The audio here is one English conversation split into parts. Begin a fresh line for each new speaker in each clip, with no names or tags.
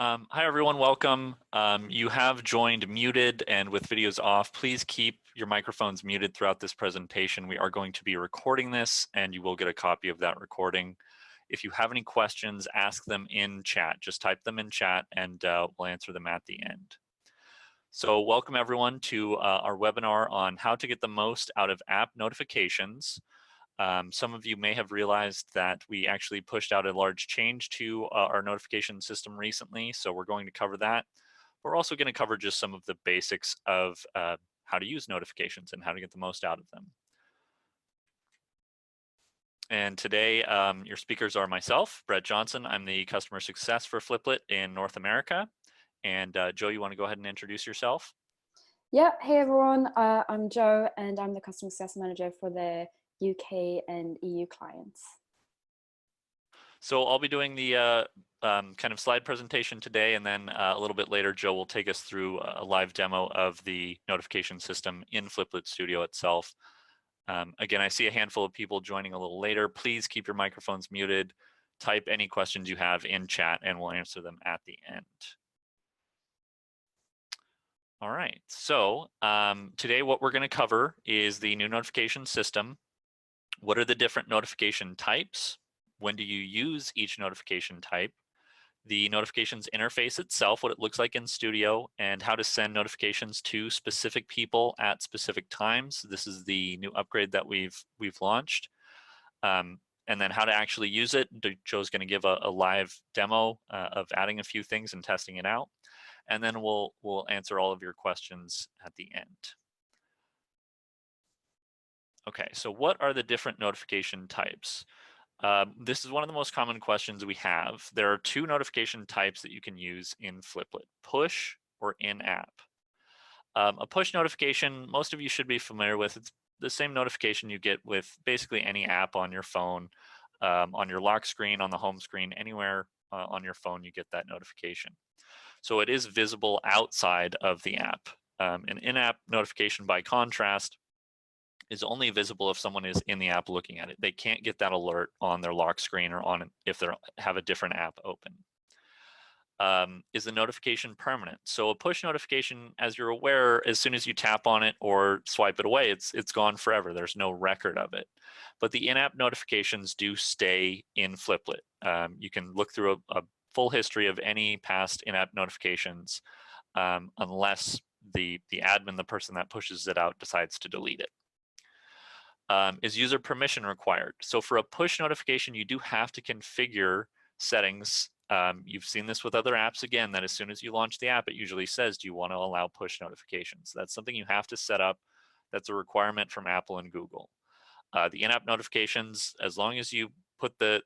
Hi everyone, welcome. You have joined muted and with videos off. Please keep your microphones muted throughout this presentation. We are going to be recording this and you will get a copy of that recording. If you have any questions, ask them in chat. Just type them in chat and we'll answer them at the end. So welcome everyone to our webinar on how to get the most out of app notifications. Some of you may have realized that we actually pushed out a large change to our notification system recently, so we're going to cover that. We're also going to cover just some of the basics of how to use notifications and how to get the most out of them. And today, your speakers are myself, Brett Johnson. I'm the customer success for Fliplet in North America. And Joe, you want to go ahead and introduce yourself?
Yeah, hey everyone, I'm Joe and I'm the customer success manager for the UK and EU clients.
So I'll be doing the kind of slide presentation today, and then a little bit later, Joe will take us through a live demo of the notification system in Fliplet Studio itself. Again, I see a handful of people joining a little later. Please keep your microphones muted. Type any questions you have in chat and we'll answer them at the end. All right, so today what we're going to cover is the new notification system. What are the different notification types? When do you use each notification type? The notifications interface itself, what it looks like in Studio, and how to send notifications to specific people at specific times. This is the new upgrade that we've launched. And then how to actually use it. Joe's going to give a live demo of adding a few things and testing it out. And then we'll answer all of your questions at the end. Okay, so what are the different notification types? This is one of the most common questions we have. There are two notification types that you can use in Fliplet, push or in-app. A push notification, most of you should be familiar with. It's the same notification you get with basically any app on your phone, on your lock screen, on the home screen, anywhere on your phone you get that notification. So it is visible outside of the app. An in-app notification, by contrast, is only visible if someone is in the app looking at it. They can't get that alert on their lock screen or on if they have a different app open. Is the notification permanent? So a push notification, as you're aware, as soon as you tap on it or swipe it away, it's gone forever. There's no record of it. But the in-app notifications do stay in Fliplet. You can look through a full history of any past in-app notifications unless the admin, the person that pushes it out, decides to delete it. Is user permission required? So for a push notification, you do have to configure settings. You've seen this with other apps, again, that as soon as you launch the app, it usually says, do you want to allow push notifications? That's something you have to set up. That's a requirement from Apple and Google. The in-app notifications, as long as you put it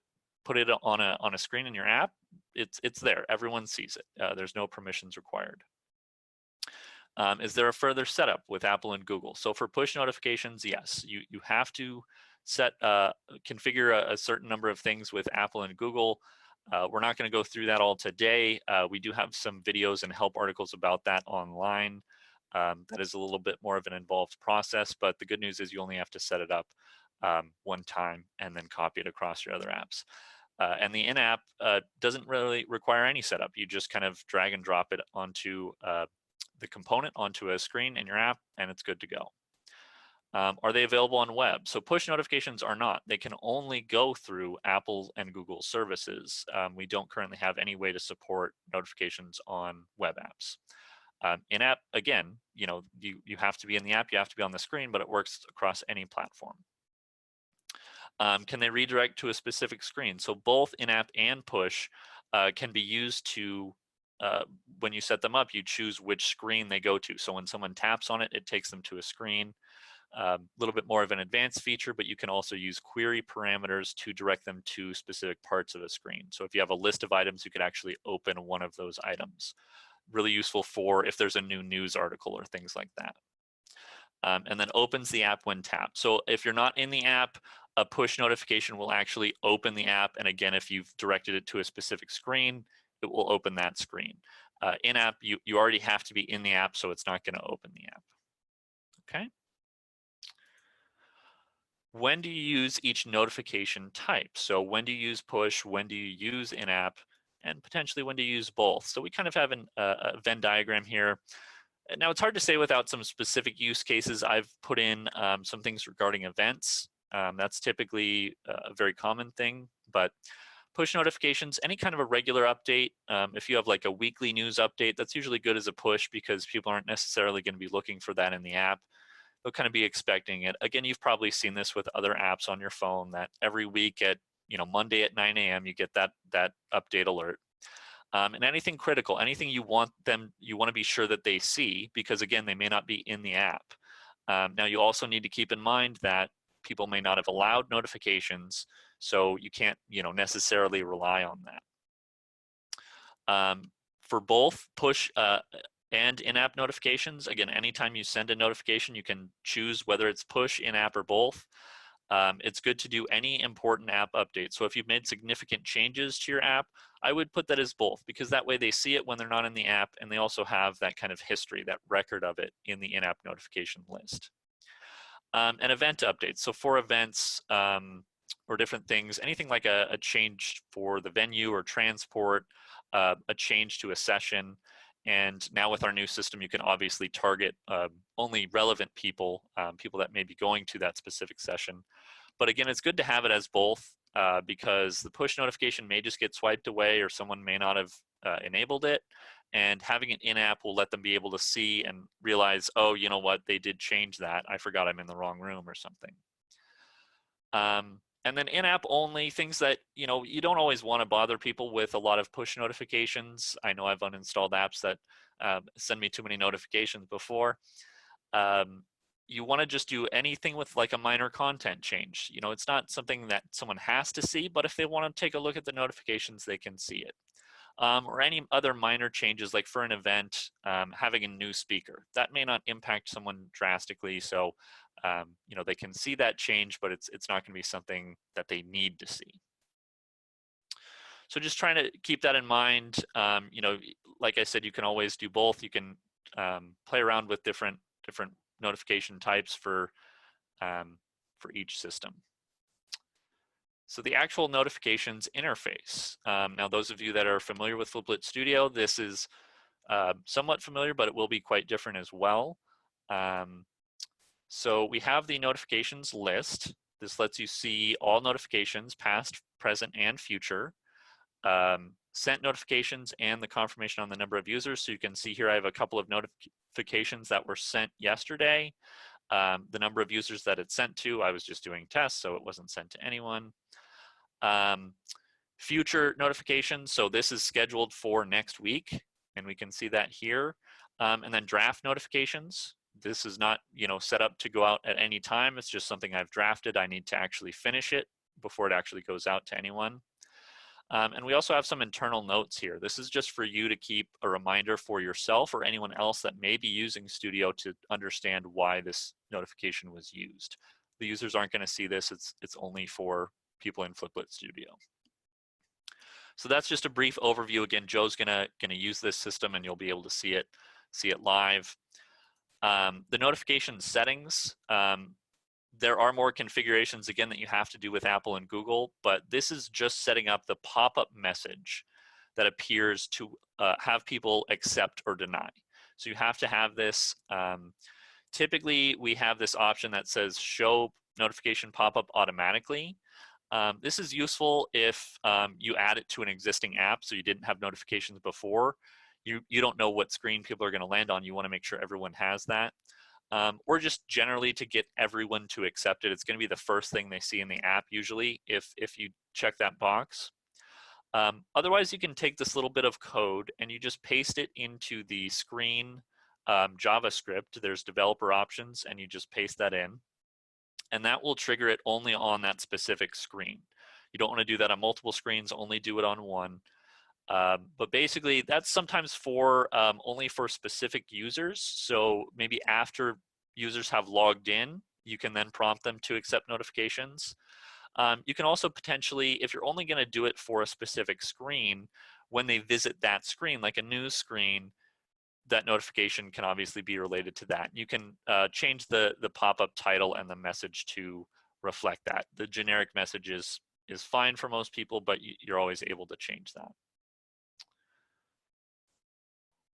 on a screen in your app, it's there. Everyone sees it. There's no permissions required. Is there a further setup with Apple and Google? So for push notifications, yes, you have to configure a certain number of things with Apple and Google. We're not going to go through that all today. We do have some videos and help articles about that online. That is a little bit more of an involved process, but the good news is you only have to set it up one time and then copy it across your other apps. And the in-app doesn't really require any setup. You just kind of drag and drop it onto the component onto a screen in your app, and it's good to go. Are they available on web? So push notifications are not. They can only go through Apple and Google services. We don't currently have any way to support notifications on web apps. In-app, again, you have to be in the app, you have to be on the screen, but it works across any platform. Can they redirect to a specific screen? So both in-app and push can be used to when you set them up, you choose which screen they go to. So when someone taps on it, it takes them to a screen. A little bit more of an advanced feature, but you can also use query parameters to direct them to specific parts of a screen. So if you have a list of items, you could actually open one of those items. Really useful for if there's a new news article or things like that. And then opens the app when tapped. So if you're not in the app, a push notification will actually open the app. And again, if you've directed it to a specific screen, it will open that screen. In-app, you already have to be in the app, so it's not going to open the app. Okay. When do you use each notification type? So when do you use push? When do you use in-app? and potentially when to use both. So we kind of have a Venn diagram here. Now it's hard to say without some specific use cases. I've put in some things regarding events. That's typically a very common thing, but push notifications, any kind of a regular update. If you have like a weekly news update, that's usually good as a push because people aren't necessarily going to be looking for that in the app. They'll kind of be expecting it. Again, you've probably seen this with other apps on your phone that every week at Monday at 9 a.m. you get that update alert. And anything critical, anything you want to be sure that they see, because again, they may not be in the app. Now you also need to keep in mind that people may not have allowed notifications, so you can't necessarily rely on that. For both push and in-app notifications, again, anytime you send a notification, you can choose whether it's push, in-app, or both. It's good to do any important app updates. So if you've made significant changes to your app, I would put that as both, because that way they see it when they're not in the app, and they also have that kind of history, that record of it in the in-app notification list. And event updates. So for events or different things, anything like a change for the venue or transport, a change to a session. And now with our new system, you can obviously target only relevant people, people that may be going to that specific session. But again, it's good to have it as both because the push notification may just get swiped away, or someone may not have enabled it. And having an in-app will let them be able to see and realize, oh, you know what, they did change that. I forgot I'm in the wrong room or something. And then in-app only, things that, you don't always want to bother people with a lot of push notifications. I know I've uninstalled apps that send me too many notifications before. You want to just do anything with like a minor content change. It's not something that someone has to see, but if they want to take a look at the notifications, they can see it. Or any other minor changes, like for an event, having a new speaker. That may not impact someone drastically, so they can see that change, but it's not going to be something that they need to see. So just trying to keep that in mind. Like I said, you can always do both. You can play around with different notification types for each system. So the actual notifications interface. Now, those of you that are familiar with Fliplet Studio, this is somewhat familiar, but it will be quite different as well. So we have the notifications list. This lets you see all notifications, past, present, and future. Sent notifications and the confirmation on the number of users. So you can see here I have a couple of notifications that were sent yesterday. The number of users that it's sent to, I was just doing tests, so it wasn't sent to anyone. Future notifications, so this is scheduled for next week, and we can see that here. And then draft notifications. This is not set up to go out at any time. It's just something I've drafted. I need to actually finish it before it actually goes out to anyone. And we also have some internal notes here. This is just for you to keep a reminder for yourself or anyone else that may be using Studio to understand why this notification was used. The users aren't going to see this. It's only for people in Fliplet Studio. So that's just a brief overview. Again, Joe's gonna use this system, and you'll be able to see it live. The notification settings. There are more configurations, again, that you have to do with Apple and Google, but this is just setting up the pop-up message that appears to have people accept or deny. So you have to have this. Typically, we have this option that says show notification pop-up automatically. This is useful if you add it to an existing app, so you didn't have notifications before. You don't know what screen people are going to land on. You want to make sure everyone has that. Or just generally to get everyone to accept it. It's going to be the first thing they see in the app usually if you check that box. Otherwise, you can take this little bit of code and you just paste it into the screen JavaScript. There's developer options, and you just paste that in. And that will trigger it only on that specific screen. You don't want to do that on multiple screens, only do it on one. But basically, that's sometimes for only for specific users. So maybe after users have logged in, you can then prompt them to accept notifications. You can also potentially, if you're only going to do it for a specific screen, when they visit that screen, like a news screen, that notification can obviously be related to that. You can change the pop-up title and the message to reflect that. The generic message is fine for most people, but you're always able to change that.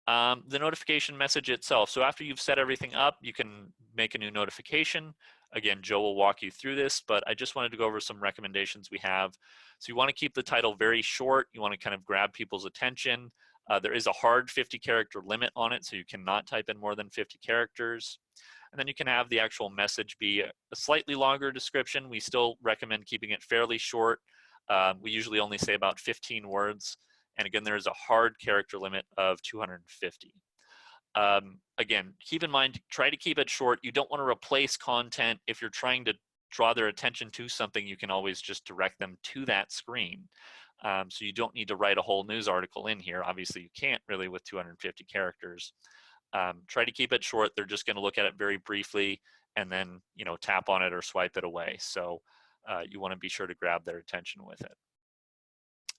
The notification message itself. So after you've set everything up, you can make a new notification. Again, Joe will walk you through this, but I just wanted to go over some recommendations we have. So you want to keep the title very short. You want to kind of grab people's attention. There is a hard 50-character limit on it, so you cannot type in more than 50 characters. And then you can have the actual message be a slightly longer description. We still recommend keeping it fairly short. We usually only say about 15 words. And again, there is a hard character limit of 250. Again, keep in mind, try to keep it short. You don't want to replace content. If you're trying to draw their attention to something, you can always just direct them to that screen. So you don't need to write a whole news article in here. Obviously, you can't really with 250 characters. Try to keep it short. They're just going to look at it very briefly and then, you know, tap on it or swipe it away. So you want to be sure to grab their attention with it.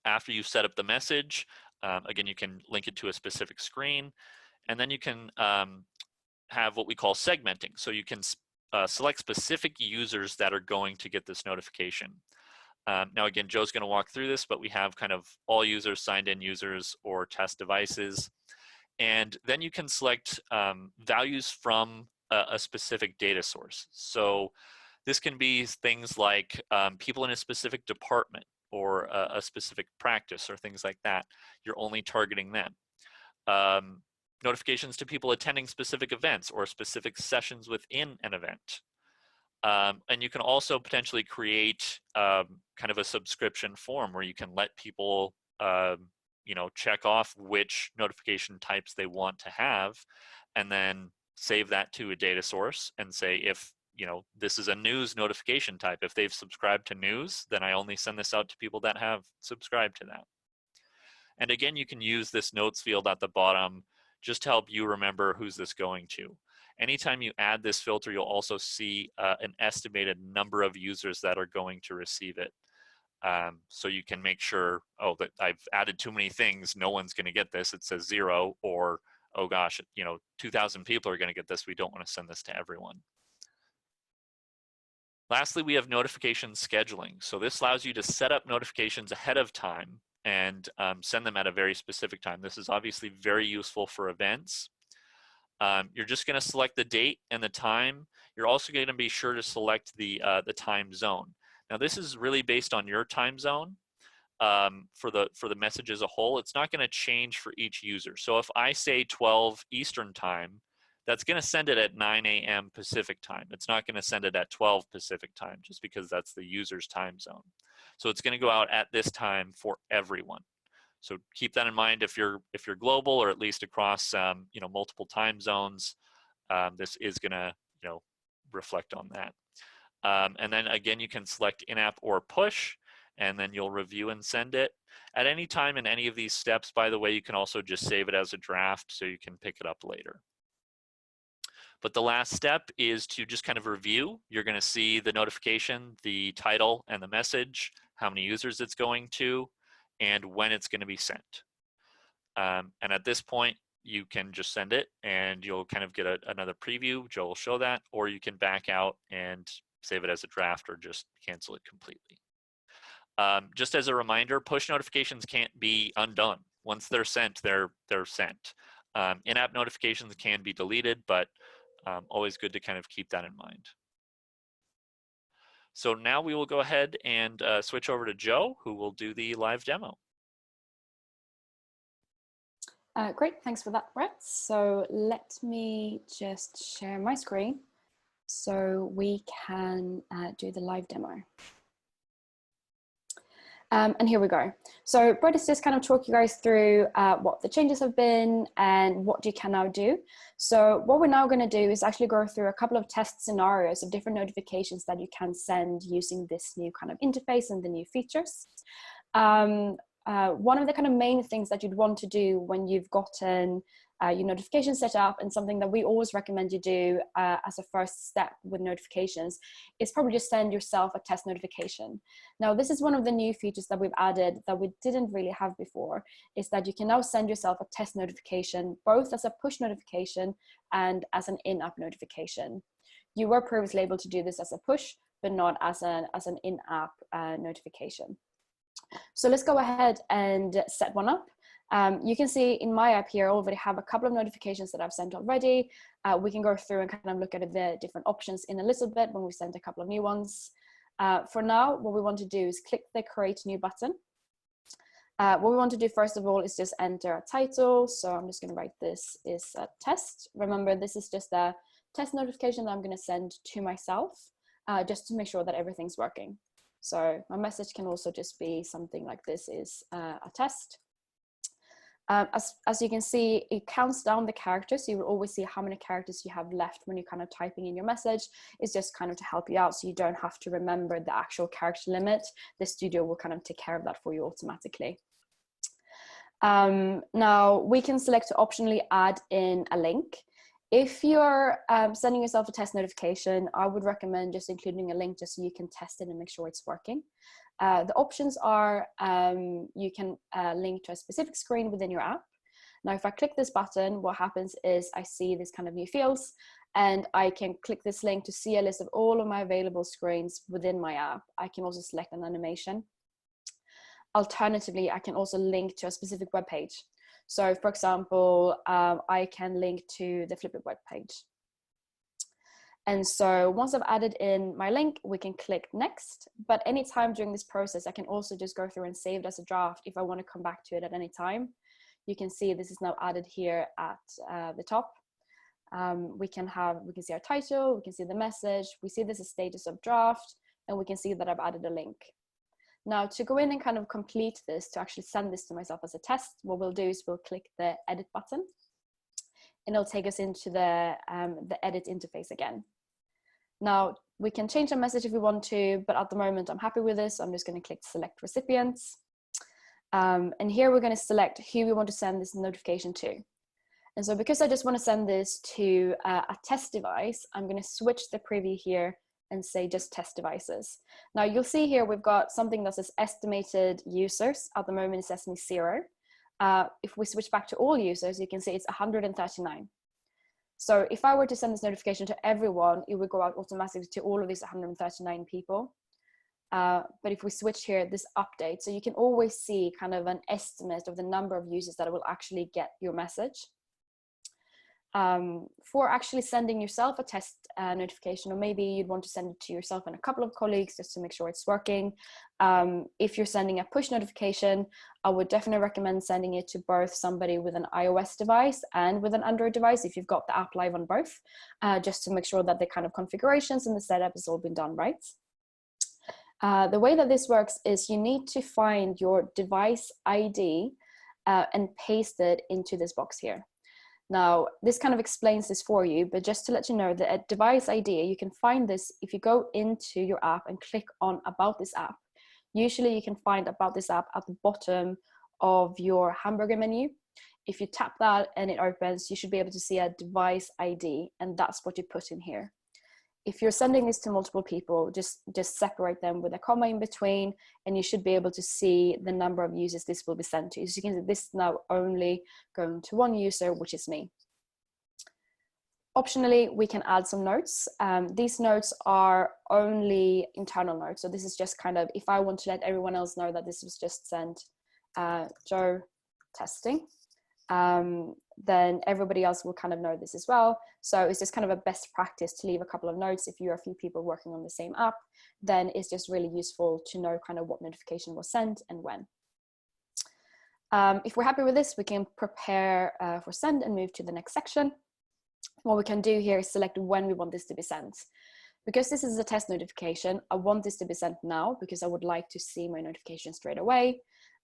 After you set up the message, again, you can link it to a specific screen, and then you can have what we call segmenting. So you can select specific users that are going to get this notification. Now, again, Joe's going to walk through this, but we have kind of all users, signed in users, or test devices. And then you can select values from a specific data source. So this can be things like people in a specific department, or a specific practice, or things like that. You're only targeting them. Notifications to people attending specific events or specific sessions within an event. And you can also potentially create kind of a subscription form where you can let people you know, check off which notification types they want to have, and then save that to a data source and say, if you know, this is a news notification type. If they've subscribed to news, then I only send this out to people that have subscribed to that. And again, you can use this notes field at the bottom just to help you remember who's this going to. Anytime you add this filter, you'll also see an estimated number of users that are going to receive it. So you can make sure, oh, that I've added too many things, no one's going to get this. It says 0, or, oh gosh, you know, 2,000 people are going to get this. We don't want to send this to everyone. Lastly, we have notification scheduling. So this allows you to set up notifications ahead of time and send them at a very specific time. This is obviously very useful for events. You're just going to select the date and the time. You're also going to be sure to select the time zone. Now, this is really based on your time zone for the message as a whole. It's not going to change for each user. So if I say 12 Eastern time, that's going to send it at 9 a.m. Pacific time. It's not going to send it at 12 Pacific time, just because that's the user's time zone. So it's going to go out at this time for everyone. So keep that in mind if you're global, or at least across you know, multiple time zones. This is going to, you know, reflect on that. And then again, you can select in-app or push, and then you'll review and send it. At any time in any of these steps, by the way, you can also just save it as a draft so you can pick it up later. But the last step is to just kind of review. You're going to see the notification, the title, and the message, how many users it's going to, and when it's going to be sent. And at this point, you can just send it, and you'll kind of get another preview. Joe will show that, or you can back out and save it as a draft, or just cancel it completely. Just as a reminder, push notifications can't be undone. Once they're sent, they're sent. In-app notifications can be deleted, but always good to kind of keep that in mind. So now we will go ahead and switch over to Joe, who will do the live demo.
Great, thanks for that, Brett. So let me just share my screen so we can do the live demo. And here we go. So Brett is just kind of talk you guys through what the changes have been and what you can now do. So what we're now going to do is actually go through a couple of test scenarios of different notifications that you can send using this new kind of interface and the new features. One of the kind of main things that you'd want to do when you've gotten your notification set up, and something that we always recommend you do as a first step with notifications, is probably just send yourself a test notification. Now, this is one of the new features that we've added that we didn't really have before, is that you can now send yourself a test notification, both as a push notification and as an in-app notification. You were previously able to do this as a push, but not as an in-app notification. So let's go ahead and set one up. You can see in my app here, I already have a couple of notifications that I've sent already. We can go through and kind of look at the different options in a little bit when we send a couple of new ones. For now, what we want to do is click the create new button. What we want to do first of all is just enter a title. So I'm just going to write this is a test. Remember, this is just a test notification that I'm going to send to myself, just to make sure that everything's working. So my message can also just be something like this is a test. As you can see, it counts down the characters. So you will always see how many characters you have left when you're kind of typing in your message. It's just kind of to help you out so you don't have to remember the actual character limit. The studio will kind of take care of that for you automatically. Now we can select to optionally add in a link. If you're sending yourself a test notification, I would recommend just including a link just so you can test it and make sure it's working. The options are you can link to a specific screen within your app. Now, if I click this button, what happens is I see this kind of new fields, and I can click this link to see a list of all of my available screens within my app. I can also select an animation. Alternatively, I can also link to a specific web page. So for example, I can link to the Flipit web page. And so once I've added in my link, we can click next. But anytime during this process, I can also just go through and save it as a draft if I want to come back to it at any time. You can see this is now added here at the top. We can see our title, we can see the message, we see this as status of draft, and we can see that I've added a link. Now to go in and kind of complete this, to actually send this to myself as a test, what we'll do is we'll click the edit button, and it'll take us into the edit interface again. Now we can change the message if we want to, but at the moment I'm happy with this. So I'm just going to click select recipients. And here we're going to select who we want to send this notification to. And so because I just want to send this to a test device, I'm going to switch the preview here and say just test devices. Now you'll see here we've got something that says estimated users. At the moment it says me 0. If we switch back to all users, you can see it's 139. So if I were to send this notification to everyone, it would go out automatically to all of these 139 people. But if we switch here, this update, so you can always see kind of an estimate of the number of users that will actually get your message. For actually sending yourself a test notification, or maybe you'd want to send it to yourself and a couple of colleagues just to make sure it's working. If you're sending a push notification, I would definitely recommend sending it to both somebody with an iOS device and with an Android device if you've got the app live on both, just to make sure that the kind of configurations and the setup has all been done right. The way that this works is you need to find your device ID and paste it into this box here. Now, this kind of explains this for you, but just to let you know that a device ID, you can find this if you go into your app and click on About This App. Usually you can find About This App at the bottom of your hamburger menu. If you tap that and it opens, you should be able to see a device ID, and that's what you put in here. If you're sending this to multiple people, just separate them with a comma in between, and you should be able to see the number of users this will be sent to. So you can see this is now only going to one user, which is me. Optionally, we can add some notes. These notes are only internal notes. So this is just kind of, if I want to let everyone else know that this was just sent, Joe testing, then everybody else will kind of know this as well. So it's just kind of a best practice to leave a couple of notes. If you're a few people working on the same app, then it's just really useful to know kind of what notification was sent and when. If we're happy with this, we can prepare for send and move to the next section. What we can do here is select when we want this to be sent. Because this is a test notification, I want this to be sent now because I would like to see my notification straight away.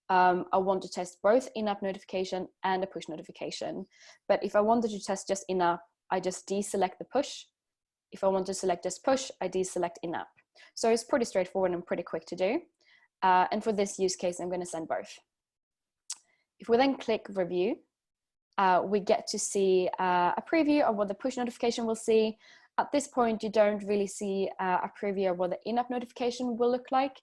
I want to test both in-app notification and a push notification. But if I wanted to test just in-app, I just deselect the push. If I want to select just push, I deselect in-app. So it's pretty straightforward and pretty quick to do. And for this use case, I'm going to send both. If we then click review, we get to see a preview of what the push notification will see. At this point, you don't really see a preview of what the in-app notification will look like.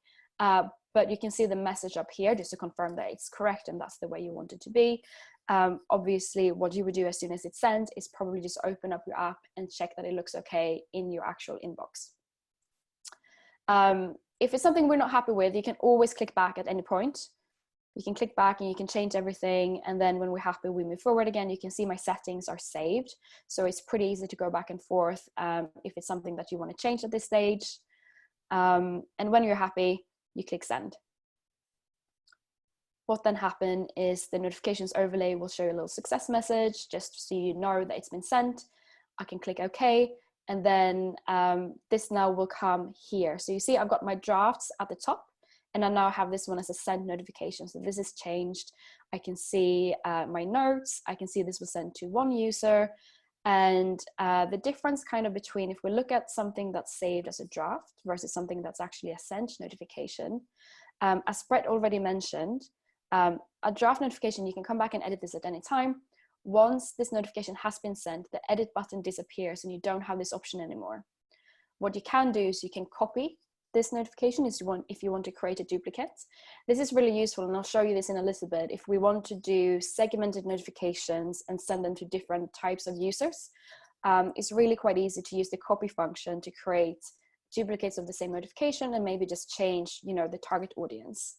But you can see the message up here just to confirm that it's correct and that's the way you want it to be. Obviously, what you would do as soon as it's sent is probably just open up your app and check that it looks okay in your actual inbox. If it's something we're not happy with, you can always click back at any point. You can click back and you can change everything. And then when we're happy, we move forward again. You can see my settings are saved. So it's pretty easy to go back and forth if it's something that you want to change at this stage. And when you're happy, you click send. What then happens is the notifications overlay will show you a little success message just so you know that it's been sent. I can click OK. And then this now will come here. So you see I've got my drafts at the top, and I now have this one as a send notification. So this is changed. I can see my notes. I can see this was sent to one user. And the difference kind of between, if we look at something that's saved as a draft versus something that's actually a sent notification, as Brett already mentioned, a draft notification, you can come back and edit this at any time. Once this notification has been sent, the edit button disappears and you don't have this option anymore. What you can do is you can copy this notification if you want to create a duplicate. This is really useful, and I'll show you this in a little bit. If we want to do segmented notifications and send them to different types of users, it's really quite easy to use the copy function to create duplicates of the same notification and maybe just change, the target audience.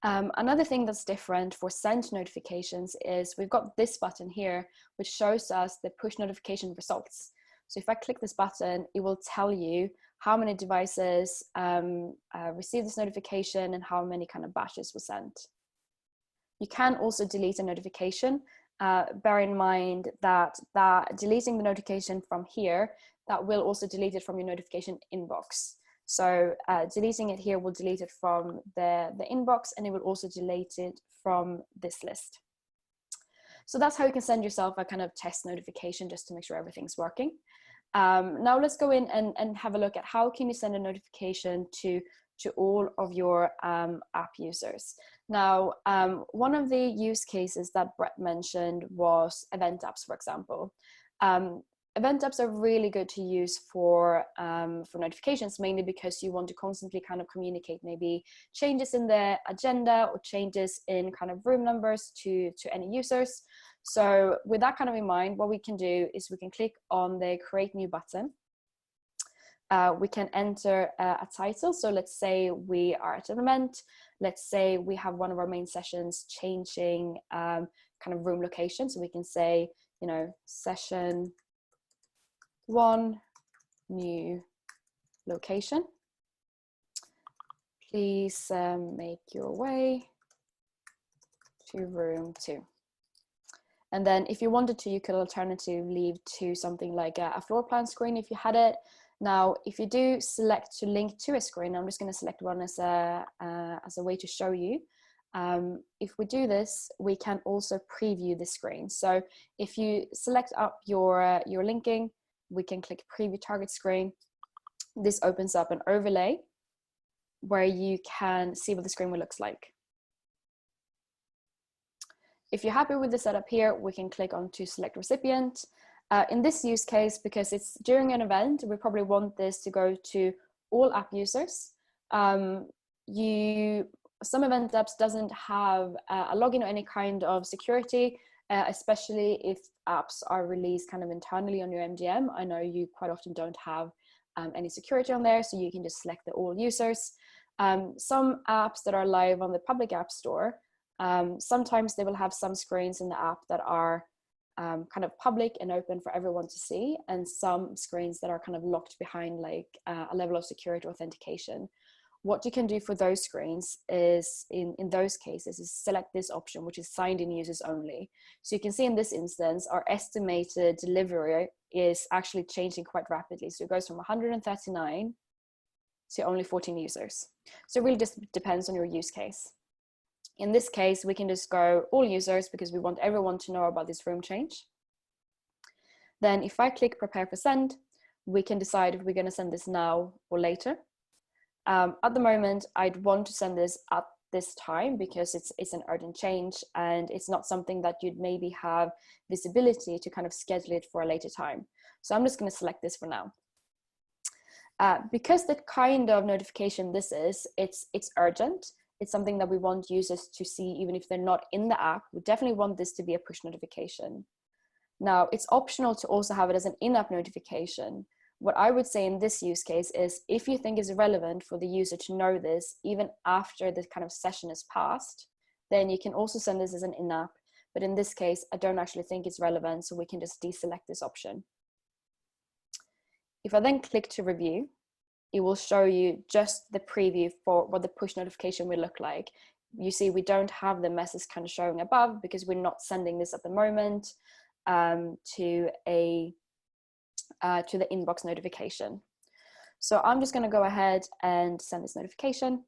Another thing that's different for send notifications is we've got this button here, which shows us the push notification results. So if I click this button, it will tell you how many devices received this notification and how many kind of batches were sent. You can also delete a notification. Bear in mind that deleting the notification from here, that will also delete it from your notification inbox. So deleting it here will delete it from the inbox, and it will also delete it from this list. So that's how you can send yourself a kind of test notification just to make sure everything's working. Now let's go in and have a look at how can you send a notification to all of your app users. Now, one of the use cases that Brett mentioned was event apps, for example. Event apps are really good to use for notifications, mainly because you want to constantly kind of communicate maybe changes in the agenda or changes in kind of room numbers to any users. So with that kind of in mind, what we can do is we can click on the create new button. We can enter a title. So let's say we are at an event. Let's say we have one of our main sessions changing kind of room location. So we can say, session 1, new location. Please make your way to room 2. And then if you wanted to, you could alternatively leave to something like a floor plan screen if you had it. Now, if you do select to link to a screen, I'm just going to select one as a way to show you. If we do this, we can also preview the screen. So if you select up your linking, we can click preview target screen. This opens up an overlay where you can see what the screen will look like. If you're happy with the setup here, we can click on to select recipient. In this use case, because it's during an event, we probably want this to go to all app users. Some event apps doesn't have a login or any kind of security, especially if apps are released kind of internally on your MDM. I know you quite often don't have any security on there, so you can just select the all users. Some apps that are live on the public app store, sometimes they will have some screens in the app that are kind of public and open for everyone to see, and some screens that are kind of locked behind like a level of security authentication. What you can do for those screens is, in those cases, is select this option, which is signed in users only. So you can see in this instance, our estimated delivery is actually changing quite rapidly. So it goes from 139 to only 14 users. So it really just depends on your use case. In this case, we can just go all users because we want everyone to know about this room change. Then if I click prepare for send, we can decide if we're going to send this now or later. At the moment, I'd want to send this at this time because it's an urgent change and it's not something that you'd maybe have visibility to kind of schedule it for a later time. So I'm just going to select this for now. Because the kind of notification this is, it's urgent. It's something that we want users to see even if they're not in the app. We definitely want this to be a push notification. Now, it's optional to also have it as an in-app notification, What I would say in this use case is if you think it's relevant for the user to know this, even after the kind of session is passed, then you can also send this as an in-app. But in this case, I don't actually think it's relevant, so we can just deselect this option. If I then click to review, it will show you just the preview for what the push notification will look like. You see, we don't have the message kind of showing above because we're not sending this at the moment to the inbox notification. So I'm just going to go ahead and send this notification,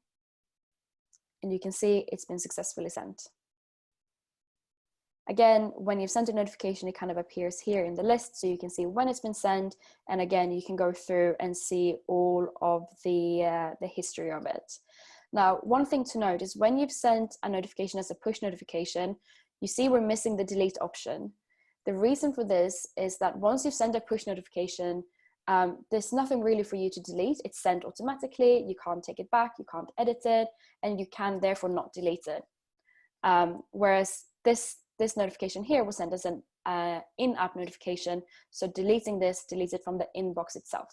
and you can see it's been successfully sent. Again, when you've sent a notification, it kind of appears here in the list, so you can see when it's been sent, and again, you can go through and see all of the history of it. Now, one thing to note is when you've sent a notification as a push notification, you see we're missing the delete option. The reason for this is that once you've sent a push notification, there's nothing really for you to delete. It's sent automatically. You can't take it back, you can't edit it, and you can therefore not delete it. Whereas this notification here was sent as an in-app notification. So deleting this deletes it from the inbox itself.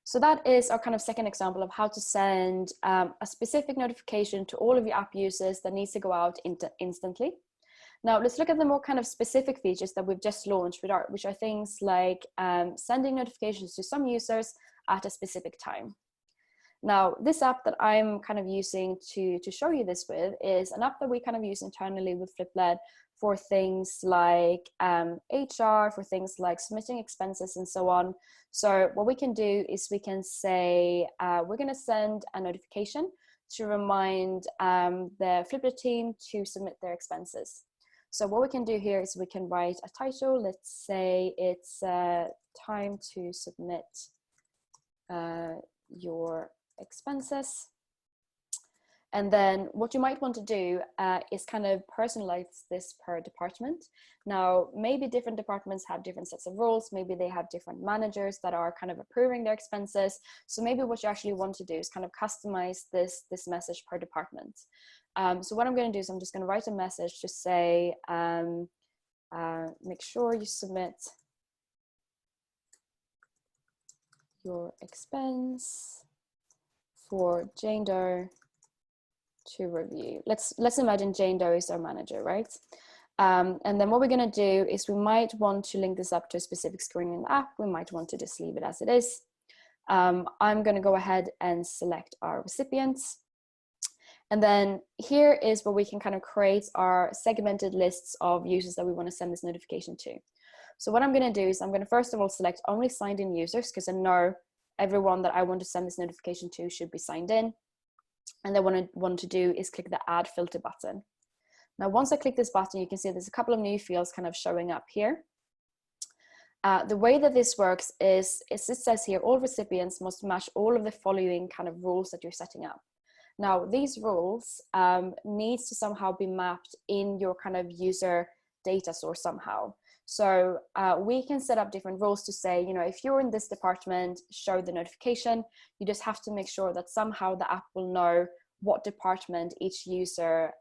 So that is our kind of second example of how to send a specific notification to all of your app users that needs to go out instantly. Now let's look at the more kind of specific features that we've just launched, which are things like sending notifications to some users at a specific time. Now, this app that I'm kind of using to show you this with is an app that we kind of use internally with Fliplet for things like HR, for things like submitting expenses and so on. So what we can do is we can say, we're going to send a notification to remind the Fliplet team to submit their expenses. So what we can do here is we can write a title. Let's say it's time to submit your expenses. And then what you might want to do is kind of personalize this per department. Now, maybe different departments have different sets of rules. Maybe they have different managers that are kind of approving their expenses. So maybe what you actually want to do is kind of customize this message per department. So what I'm going to do is I'm just going to write a message to say, make sure you submit your expense for Jane Doe to review. Let's imagine Jane Doe is our manager, right? And then what we're going to do is we might want to link this up to a specific screen in the app. We might want to just leave it as it is. I'm going to go ahead and select our recipients. And then here is where we can kind of create our segmented lists of users that we want to send this notification to. So what I'm going to do is I'm going to first of all select only signed in users, because I know everyone that I want to send this notification to should be signed in. And then what I want to do is click the add filter button. Now, once I click this button, you can see there's a couple of new fields kind of showing up here. The way that this works is it says here, all recipients must match all of the following kind of rules that you're setting up. Now, these rules needs to somehow be mapped in your kind of user data source somehow. So we can set up different rules to say, you know, if you're in this department, show the notification. You just have to make sure that somehow the app will know what department each user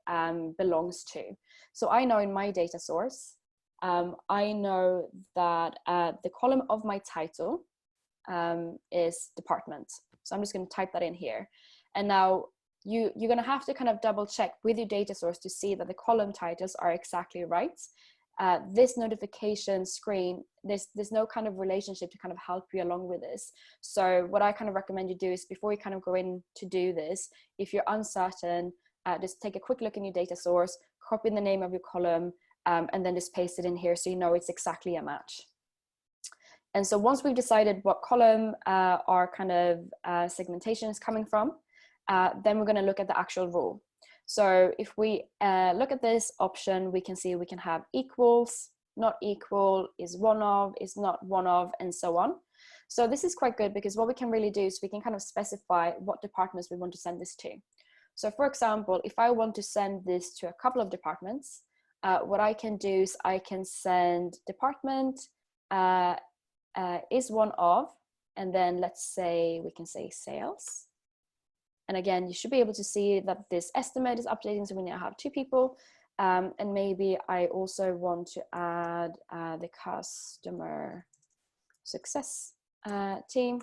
belongs to. So I know in my data source, I know that the column of my title is department. So I'm just going to type that in here. And now you're going to have to kind of double check with your data source to see that the column titles are exactly right. This notification screen, there's no kind of relationship to kind of help you along with this. So what I kind of recommend you do is before you kind of go in to do this, if you're uncertain, just take a quick look in your data source, copy the name of your column, and then just paste it in here so you know it's exactly a match. And so once we've decided what column our kind of segmentation is coming from, then we're going to look at the actual rule. So if we look at this option, we can see we can have equals, not equal, is one of, is not one of, and so on. So this is quite good because what we can really do is we can kind of specify what departments we want to send this to. So for example, if I want to send this to a couple of departments, what I can do is I can send department is one of, and then let's say we can say sales. And again, you should be able to see that this estimate is updating, so we now have 2 people. And maybe I also want to add the customer success team.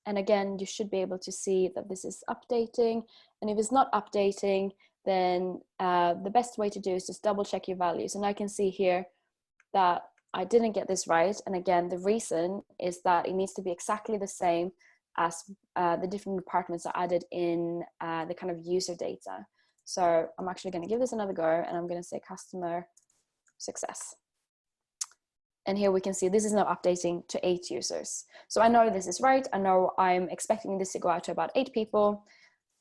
And again, you should be able to see that this is updating. And if it's not updating, then the best way to do is just double check your values. And I can see here that I didn't get this right. And again, the reason is that it needs to be exactly the same as the different departments are added in the kind of user data. So I'm actually going to give this another go, and I'm going to say customer success. And here we can see this is now updating to 8 users. So I know this is right. I know I'm expecting this to go out to about 8 people.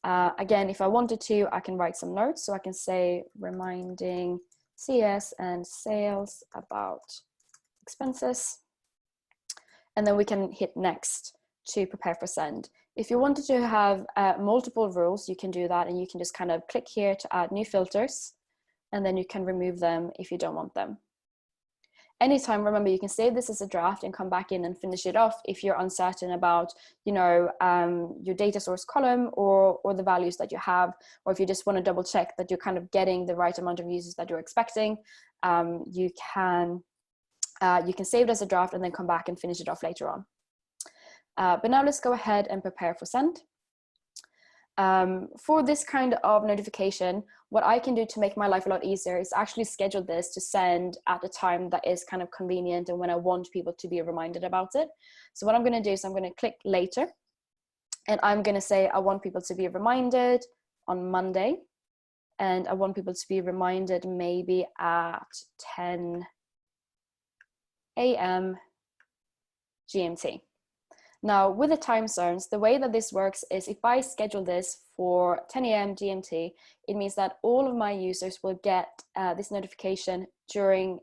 Again, if I wanted to, I can write some notes. So I can say reminding CS and sales about expenses. And then we can hit next to prepare for send. If you wanted to have multiple rules, you can do that, and you can just kind of click here to add new filters, and then you can remove them if you don't want them. Anytime, remember, you can save this as a draft and come back in and finish it off if you're uncertain about, you know, your data source column or the values that you have, or if you just want to double check that you're kind of getting the right amount of users that you're expecting. You can save it as a draft and then come back and finish it off later on. But now let's go ahead and prepare for send. For this kind of notification, what I can do to make my life a lot easier is actually schedule this to send at a time that is kind of convenient and when I want people to be reminded about it. So what I'm going to do is I'm going to click later, and I'm going to say I want people to be reminded on Monday, and I want people to be reminded maybe at 10 a.m. GMT. Now, with the time zones, the way that this works is if I schedule this for 10 a.m. GMT, it means that all of my users will get this notification during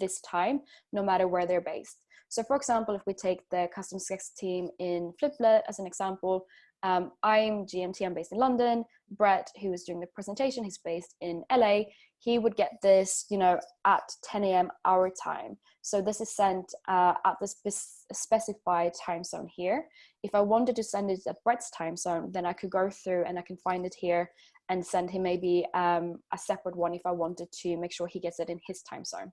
this time, no matter where they're based. So for example, if we take the customer success team in Fliplet as an example, I'm GMT, I'm based in London. Brett, who was doing the presentation, he's based in LA. He would get this, you know, at 10 a.m. our time. So this is sent at the specified time zone here. If I wanted to send it at Brett's time zone, then I could go through and I can find it here and send him maybe a separate one if I wanted to make sure he gets it in his time zone.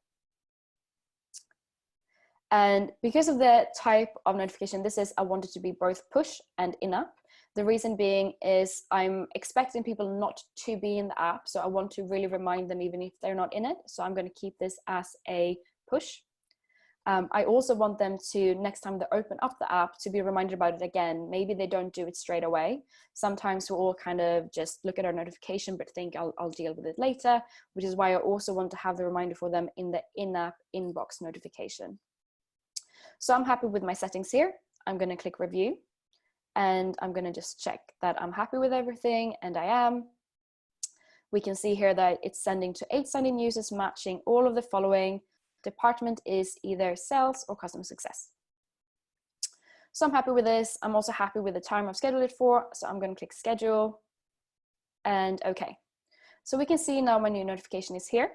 And because of the type of notification this is, I want it to be both push and in-app. The reason being is I'm expecting people not to be in the app, so I want to really remind them even if they're not in it. So I'm going to keep this as a push. I also want them to, next time they open up the app, to be reminded about it again. Maybe they don't do it straight away. Sometimes we all kind of just look at our notification but think I'll deal with it later, which is why I also want to have the reminder for them in the in-app inbox notification. So I'm happy with my settings here. I'm going to click review, and I'm going to just check that I'm happy with everything, and I am. We can see here that it's sending to 8 signed-in users, matching all of the following. Department is either sales or customer success. So I'm happy with this. I'm also happy with the time I've scheduled it for. So I'm going to click schedule and OK. So we can see now my new notification is here.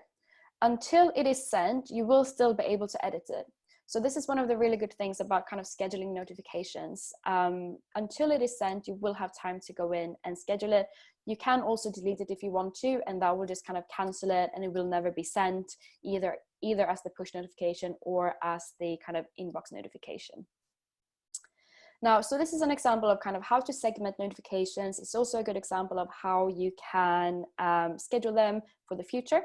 Until it is sent, you will still be able to edit it. So this is one of the really good things about kind of scheduling notifications. Until it is sent, you will have time to go in and schedule it. You can also delete it if you want to, and that will just kind of cancel it, and it will never be sent either as the push notification or as the kind of inbox notification. Now, so this is an example of kind of how to segment notifications. It's also a good example of how you can schedule them for the future.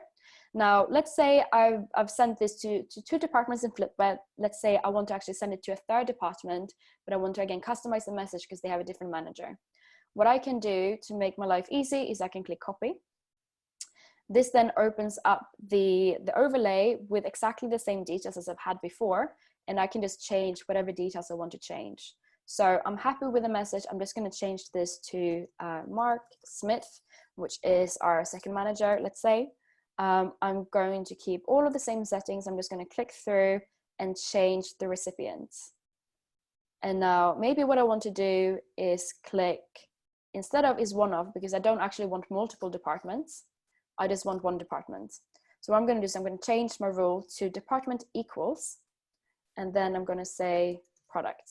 Now, let's say I've sent this to 2 departments in Flipweb. Let's say I want to actually send it to a 3rd department, but I want to, again, customize the message because they have a different manager. What I can do to make my life easy is I can click copy. This then opens up the overlay with exactly the same details as I've had before, and I can just change whatever details I want to change. So I'm happy with the message. I'm just going to change this to Mark Smith, which is our 2nd manager, let's say. I'm going to keep all of the same settings. I'm just going to click through and change the recipients. And now maybe what I want to do is click, instead of is one of, because I don't actually want multiple departments. I just want 1 department. So what I'm going to do is I'm going to change my rule to department equals, and then I'm going to say product.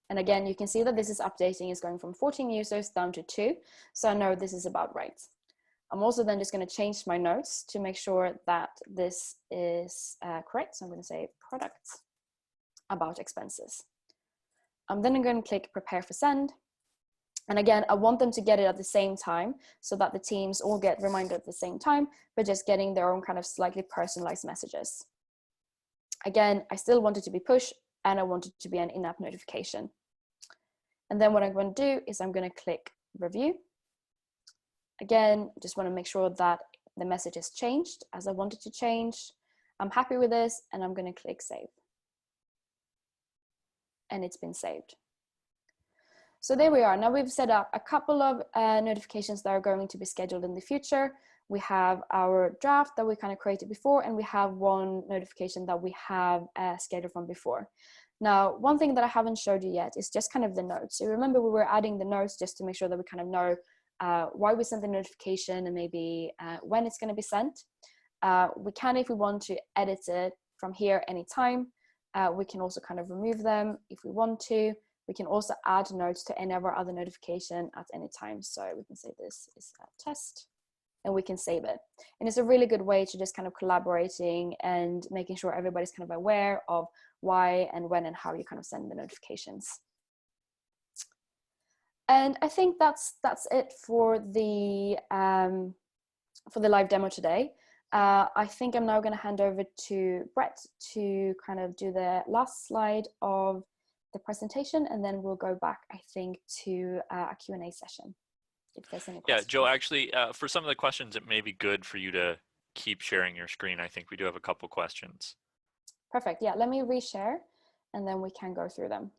And again, you can see that this is updating. It's going from 14 users down to 2. So I know this is about right. I'm also then just going to change my notes to make sure that this is correct. So I'm going to say product. about expenses. Then I'm going to click prepare for send. And again, I want them to get it at the same time so that the teams all get reminded at the same time, but just getting their own kind of slightly personalized messages. Again, I still want it to be push and I want it to be an in-app notification. And then what I'm going to do is I'm going to click review. Again, just want to make sure that the message is changed as I want it to change. I'm happy with this and I'm going to click save. And it's been saved. So there we are. Now we've set up a couple of notifications that are going to be scheduled in the future. We have our draft that we kind of created before, and we have one notification that we have scheduled from before. Now, one thing that I haven't showed you yet is just kind of the notes. So remember, we were adding the notes just to make sure that we kind of know why we sent the notification and maybe when it's going to be sent. We can, if we want to, edit it from here anytime. We can also kind of remove them if we want to. We can also add notes to any of our other notification at any time. So we can say this is a test and we can save it. And it's a really good way to just kind of collaborating and making sure everybody's kind of aware of why and when and how you kind of send the notifications. And I think that's it for the live demo today. I think I'm now going to hand over to Brett to kind of do the last slide of the presentation, and then we'll go back, I think, to a Q&A session if there's any questions.
Yeah, Joe, actually, for some of the questions, it may be good for you to keep sharing your screen. I think we do have a couple questions.
Perfect. Yeah, let me reshare, and then we can go through them.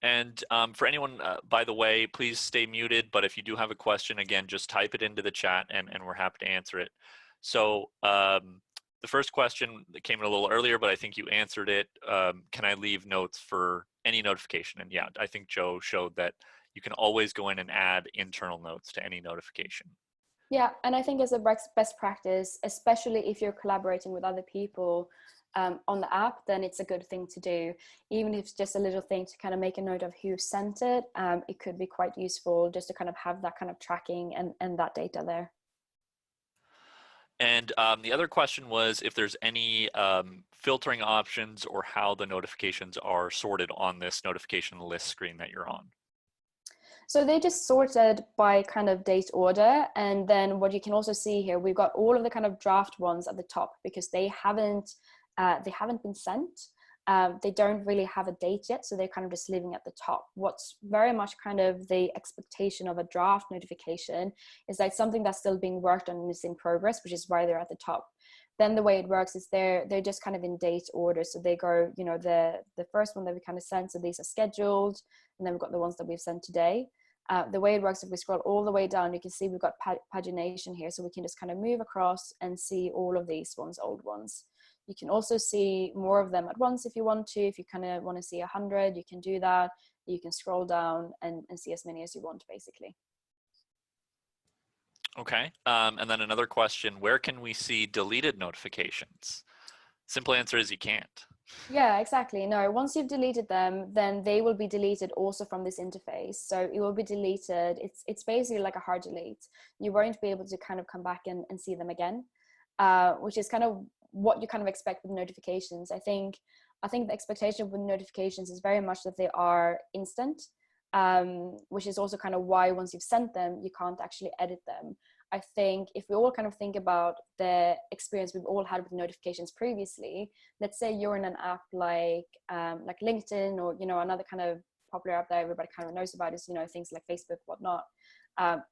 And for anyone, by the way, please stay muted. But if you do have a question, again, just type it into the chat, and we're happy to answer it. So the first question that came in a little earlier, but I think you answered it. Can I leave notes for any notification? And yeah, I think Joe showed that you can always go in and add internal notes to any notification.
Yeah, and I think as a best practice, especially if you're collaborating with other people on the app, then it's a good thing to do. Even if it's just a little thing to kind of make a note of who sent it, it could be quite useful just to kind of have that kind of tracking and that data there.
And the other question was if there's any filtering options or how the notifications are sorted on this notification list screen that you're on.
So they just sorted by kind of date order. And then what you can also see here, we've got all of the kind of draft ones at the top because they haven't been sent. They don't really have a date yet, so they're kind of just living at the top. What's very much kind of the expectation of a draft notification is that something that's still being worked on and is in progress, which is why they're at the top. Then the way it works is they're just kind of in date order. So they go, you know, the first one that we kind of sent, so these are scheduled, and then we've got the ones that we've sent today. The way it works, if we scroll all the way down, you can see we've got pagination here, so we can just kind of move across and see all of these ones, old ones. You can also see more of them at once if you want to. If you kind of want to see 100, you can do that. You can scroll down and see as many as you want, basically.
Okay, and then another question, where can we see deleted notifications? Simple answer is you can't.
Yeah, exactly. No, once you've deleted them, then they will be deleted also from this interface. So it will be deleted. It's basically like a hard delete. You won't be able to kind of come back and see them again, which is kind of what you kind of expect with notifications. I think the expectation with notifications is very much that they are instant, which is also kind of why once you've sent them, you can't actually edit them. I think if we all kind of think about the experience we've all had with notifications previously, let's say you're in an app like LinkedIn, or, you know, another kind of popular app that everybody kind of knows about is, you know, things like Facebook, whatnot.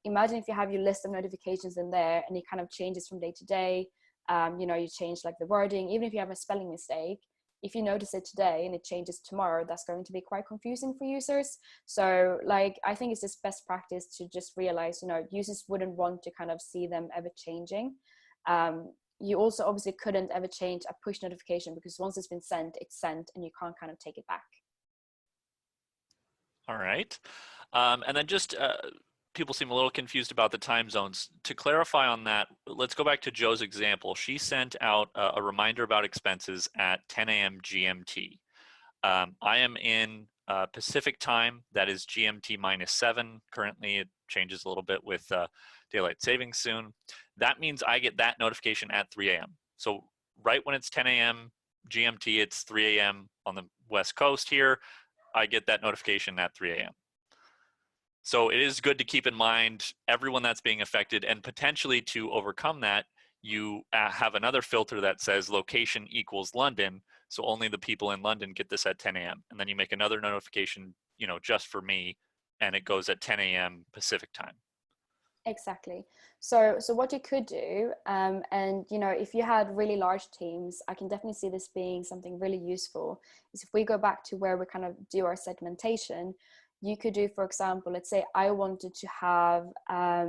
Imagine if you have your list of notifications in there and it kind of changes from day to day. You know, you change like the wording, even if you have a spelling mistake, if you notice it today and it changes tomorrow, that's going to be quite confusing for users. So like, I think it's just best practice to just realize, you know, users wouldn't want to kind of see them ever changing. You also obviously couldn't ever change a push notification because once it's been sent, it's sent and you can't kind of take it back.
All right. And then just people seem a little confused about the time zones. To clarify on that, let's go back to Joe's example. She sent out a reminder about expenses at 10 a.m. GMT. I am in Pacific time. That is GMT -7. Currently, it changes a little bit with daylight savings soon. That means I get that notification at 3 a.m. So right when it's 10 a.m. GMT, it's 3 a.m. on the West Coast here. I get that notification at 3 a.m. So it is good to keep in mind everyone that's being affected, and potentially to overcome that, you have another filter that says location equals London. So only the people in London get this at 10 a.m. And then you make another notification, just for me, and it goes at 10 a.m. Pacific time.
Exactly. So what you could do, and if you had really large teams, I can definitely see this being something really useful, is if we go back to where we kind of do our segmentation, you could do, for example, let's say I wanted to have, a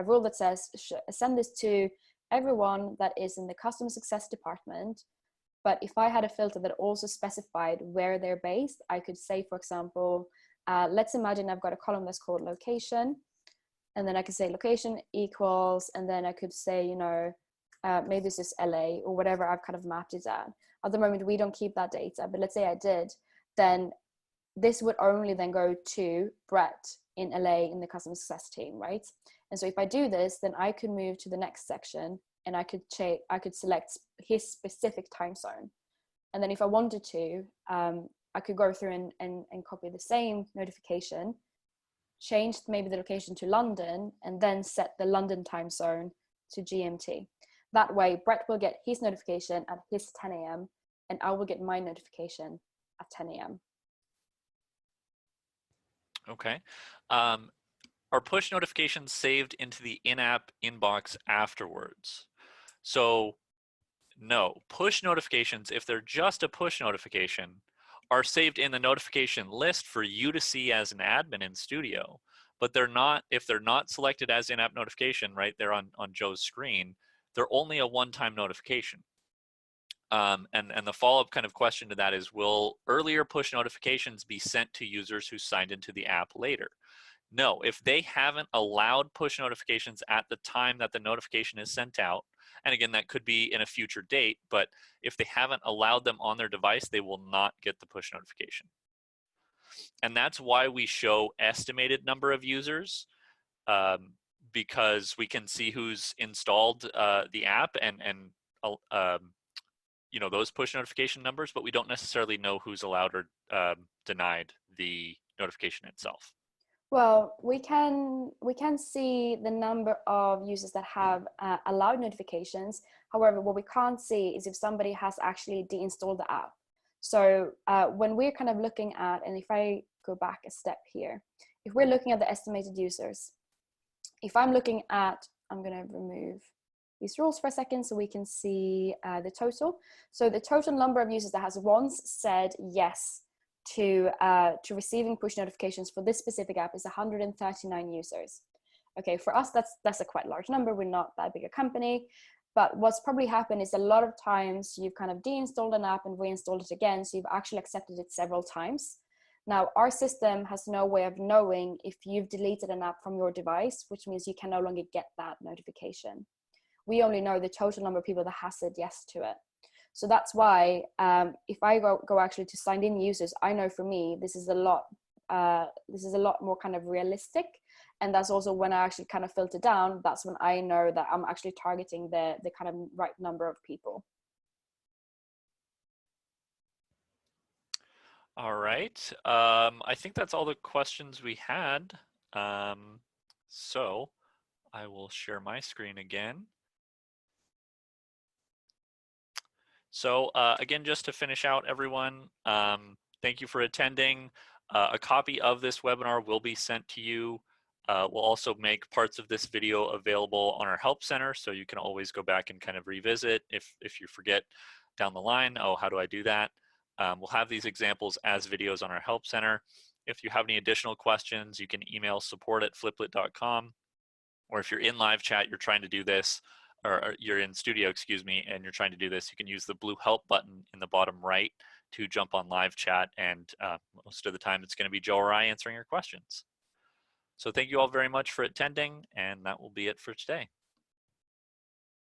rule that says send this to everyone that is in the customer success department. But if I had a filter that also specified where they're based, I could say, for example, let's imagine I've got a column that's called location. And then I could say location equals, and then I could say, maybe it's just LA or whatever I've kind of mapped it at. At the moment, we don't keep that data, but let's say I did, then this would only then go to Brett in LA in the customer success team, right? And so if I do this, then I could move to the next section and I could select his specific time zone. And then if I wanted to, I could go through and copy the same notification, change maybe the location to London, and then set the London time zone to GMT. That way, Brett will get his notification at his 10 a.m. and I will get my notification at 10 a.m.
Okay. Are push notifications saved into the in-app inbox afterwards? So no, push notifications, if they're just a push notification, are saved in the notification list for you to see as an admin in Studio. But they're not, if they're not selected as in-app notification right there on Joe's screen, they're only a one-time notification. And the follow-up kind of question to that is, will earlier push notifications be sent to users who signed into the app later? No, if they haven't allowed push notifications at the time that the notification is sent out, and again, that could be in a future date, but if they haven't allowed them on their device, they will not get the push notification. And that's why we show estimated number of users, because we can see who's installed the app and those push notification numbers, but we don't necessarily know who's allowed or denied the notification itself.
Well, we can see the number of users that have allowed notifications. However, what we can't see is if somebody has actually deinstalled the app. So when we're kind of looking at, and if I go back a step here, if we're looking at the estimated users, if I'm looking at, I'm going to remove these rules for a second so we can see the total. So the total number of users that has once said yes to receiving push notifications for this specific app is 139 users. Okay, for us, that's a quite large number. We're not that big a company. But what's probably happened is a lot of times you've kind of deinstalled an app and reinstalled it again. So you've actually accepted it several times. Now, our system has no way of knowing if you've deleted an app from your device, which means you can no longer get that notification. We only know the total number of people that has said yes to it. So that's why if I go actually to signed in users, I know for me, this is a lot more kind of realistic. And that's also when I actually kind of filter down, that's when I know that I'm actually targeting the kind of right number of people.
All right. I think that's all the questions we had. So I will share my screen again. So again, just to finish out, everyone, thank you for attending. A copy of this webinar will be sent to you. We'll also make parts of this video available on our Help Center, so you can always go back and kind of revisit if you forget down the line, oh, how do I do that? We'll have these examples as videos on our Help Center. If you have any additional questions, you can email support@fliplit.com, or if you're in live chat, you're trying to do this, or you're in Studio, excuse me, and you're trying to do this, you can use the blue help button in the bottom right to jump on live chat, and most of the time it's going to be Joe or I answering your questions. So thank you all very much for attending, and that will be it for today.